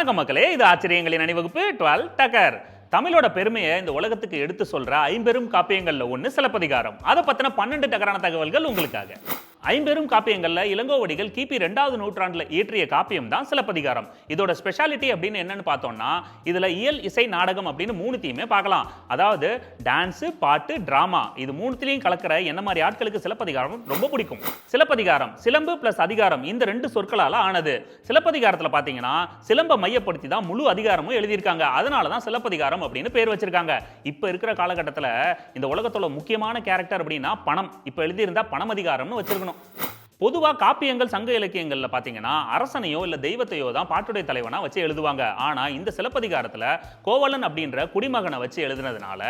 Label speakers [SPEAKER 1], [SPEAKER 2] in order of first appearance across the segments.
[SPEAKER 1] வணக்கம் மக்களே, இது ஆச்சரியங்களின் அணிவகுப்பு 12 டக்கர். தமிழோட பெருமையை இந்த உலகத்துக்கு எடுத்து சொல்ற ஐம்பெரும் காப்பியங்கள்ல ஒண்ணு சிலப்பதிகாரம். அதை பத்தின 12 டக்கரான தகவல்கள் உங்களுக்காக. ஐம்பெரும் காப்பியங்கள்ல இளங்கோவடிகள் கிபி 2வது நூற்றாண்டுல இயற்றிய காப்பியம் தான் சிலப்பதிகாரம். இதோட ஸ்பெஷாலிட்டி அப்படின்னு என்னன்னு பார்த்தோம்னா, இதுல இயல், இசை, நாடகம் அப்படின்னு மூணுத்தையுமே பார்க்கலாம். அதாவது டான்ஸ், பாட்டு, டிராமா இது மூணுத்திலையும் கலக்கிற என்ன மாதிரி ஆட்களுக்கு சிலப்பதிகாரம் ரொம்ப பிடிக்கும். சிலப்பதிகாரம் சிலம்பு பிளஸ் அதிகாரம் இந்த 2 சொற்களால ஆனது. சிலப்பதிகாரத்துல பாத்தீங்கன்னா சிலம்ப மையப்படுத்தி தான் முழு அதிகாரமும் எழுதியிருக்காங்க. அதனாலதான் சிலப்பதிகாரம் அப்படின்னு பேர் வச்சிருக்காங்க. இப்ப இருக்கிற காலகட்டத்தில் இந்த உலகத்தோட முக்கியமான கேரக்டர் அப்படின்னா பணம். இப்ப எழுதியிருந்தா பணமதிகாரம்னு வச்சிருக்கணும். பொதுவா காப்பியங்கள், சங்க இலக்கியங்கள்ல பாத்தீங்கன்னா அரசனையோ இல்ல தெய்வத்தையோ தான் பாட்டுடை தலைவனா வச்சு எழுதுவாங்க. ஆனா இந்த சிலப்பதிகாரத்துல கோவலன் அப்படின்ற குடிமகனை வச்சு எழுதுனதுனால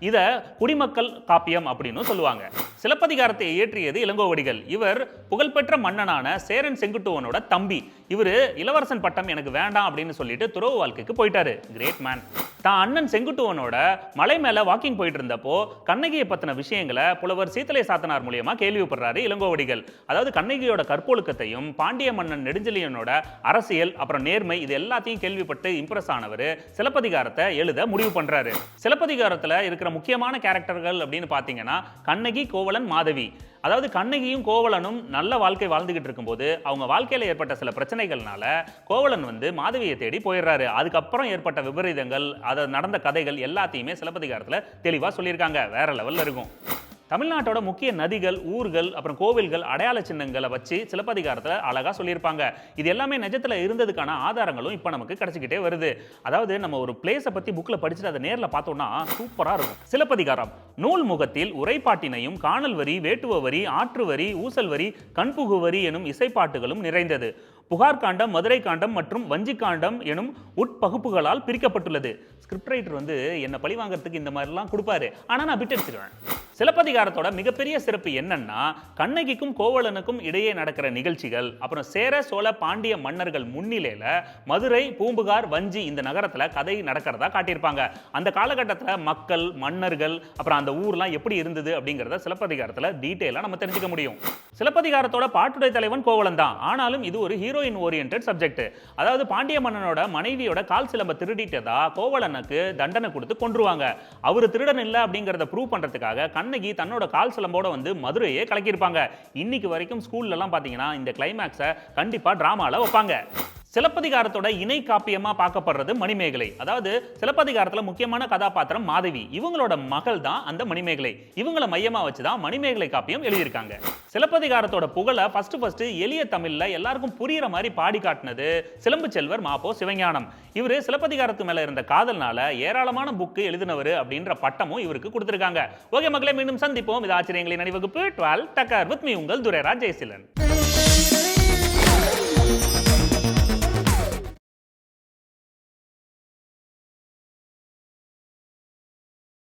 [SPEAKER 1] இத குடிமக்கள் காப்பியம் அப்படின்னு சொல்லுவாங்க. சிலப்பதிகாரத்தை இயற்றியது இளங்கோவடிகள். இவர் புகழ்பெற்ற மன்னனான சேரன் செங்குட்டுவனோட தம்பி. இவர் இளவரசன் பட்டம் எனக்கு வேண்டாம் அப்படின்னு சொல்லிட்டு துறவு வாழ்க்கைக்கு போயிட்டாரு. Great man. தான் அண்ணன் செங்குட்டுவனோட மலை மேல வாக்கிங் போயிட்டு இருந்தப்போ கண்ணகியை பத்தின விஷயங்களை புலவர் சீத்தலை சாத்தனார் மூலியமா கேள்விப்படுறாரு இளங்கோவடிகள். அதாவது கண்ணகியோட கற்பொழுக்கத்தையும் பாண்டிய மன்னன் நெடுஞ்செழியனோட அரசியல் அப்புறம் நேர்மை இது எல்லாத்தையும் கேள்விப்பட்டு இம்ப்ரெஸ் ஆனவர் சிலப்பதிகாரத்தை எழுத முடிவு பண்றாரு. சிலப்பதிகாரத்துல இருக்கிற முக்கியமான கேரக்டர்கள் அப்படின்னு பாத்தீங்கன்னா கண்ணகி, கோவலன், மாதவி. அதாவது கண்ணகியும் கோவலனும் நல்ல வாழ்க்கை வாழ்ந்துகிட்டு இருக்கும்போது அவங்க வாழ்க்கையில ஏற்பட்ட சில பிரச்சனைகள்னால கோவலன் மாதவியை தேடி போயிடுறாரு. அதுக்கப்புறம் ஏற்பட்ட விபரீதங்கள், அது நடந்த கதைகள் எல்லாத்தையுமே சிலப்பதிகாரத்துல தெளிவா சொல்லியிருக்காங்க. வேற லெவல்ல இருக்கும். தமிழ்நாட்டோட முக்கிய நதிகள், ஊர்கள், அப்புறம் கோவில்கள், அடையாள சின்னங்களை வச்சு சிலப்பதிகாரத்தில் அழகா சொல்லியிருப்பாங்க. இது எல்லாமே நிஜத்துல இருந்ததுக்கான ஆதாரங்களும் இப்போ நமக்கு கிடைச்சிக்கிட்டே வருது. அதாவது நம்ம ஒரு பிளேஸை பத்தி புக்ல படிச்சுட்டு அதை நேரில் பார்த்தோம்னா சூப்பரா இருக்கும். சிலப்பதிகாரம் நூல் முகத்தில் உரைப்பாட்டினையும் காணல் வரி, வேட்டுவ வரி, ஆற்று வரி, ஊசல் வரி, கண்புகு வரி எனும் இசைப்பாட்டுகளும் நிறைந்தது. புகார் காண்டம், மதுரை காண்டம் மற்றும் வஞ்சி காண்டம் எனும் உட்பகுப்புகளால் பிரிக்கப்பட்டுள்ளது. ஸ்கிரிப்ட் ரைட்டர் என்ன பழி வாங்கறதுக்கு இந்த மாதிரிலாம் கொடுப்பாரு. ஆனா நான் பிட் எடுத்துருவேன். சிலப்பதிகாரத்தோட மிகப்பெரிய சிறப்பு என்னன்னா கண்ணகிக்கும் கோவலனுக்கும் இடையே நடக்கிற நிகழ்ச்சிகள், அப்புறம் சேர, சோழ, பாண்டிய மன்னர்கள் முன்னிலையில மதுரை, பூம்புகார், வஞ்சி இந்த நகரத்துல கதை நடக்கிறதா காட்டியிருப்பாங்க. அந்த காலகட்டத்தில் மக்கள், மன்னர்கள், அப்புறம் அந்த ஊர்லாம் எப்படி இருந்தது அப்படிங்கிறத சிலப்பதிகாரத்துல டீட்டெயிலா நம்ம தெரிஞ்சுக்க முடியும். சிலப்பதிகாரத்தோட பாட்டுடை தலைவன் கோவலன் தான். ஆனாலும் இது ஒரு ஹீரோயின் ஓரியன்டட் சப்ஜெக்ட். அதாவது பாண்டிய மன்னனோட மனைவியோட கால் சிலம்ப திருடிட்டதா கோவலனுக்கு தண்டனை கொடுத்து கொன்றுவாங்க. அவரு திருடன் இல்லை அப்படிங்கிறத ப்ரூவ் பண்றதுக்காக கண்ணகி தன்னோட கால் சிலம்போட மதுரையே கலக்கியிருப்பாங்க. இன்னைக்கு வரைக்கும் ஸ்கூல்ல எல்லாம் பாத்தீங்கன்னா இந்த கிளைமேக்ஸை கண்டிப்பா டிராமால வைப்பாங்க. சிலப்பதிகாரத்தோட இணை காப்பியமா பார்க்கப்படுறது மணிமேகலை. அதாவது சிலப்பதிகாரத்துல முக்கியமான கதாபாத்திரம் மாதவி. இவங்களோட மகள் தான் அந்த மணிமேகலை. இவங்கள மையமா வச்சுதான் மணிமேகலை காப்பியம் எழுதியிருக்காங்க. சிலப்பதிகாரத்தோட புகழை ஃபர்ஸ்ட் எளிய தமிழ்ல எல்லாருக்கும் புரியுற மாதிரி பாடி காட்டினது சிலம்பு செல்வர் மாப்போ சிவஞானம். இவரு சிலப்பதிகாரத்து மேல இருந்த காதல்னால ஏராளமான புக்கு எழுதினவர் அப்படின்ற பட்டமும் இவருக்கு கொடுத்திருக்காங்க. ஓகே மக்களே, மீண்டும் சந்திப்போம். இது ஆச்சரியங்களின் அணிவகுப்பு 12 டக்கர் வித் மீ உங்கள் துரைராஜ் ஜெயசீலன்.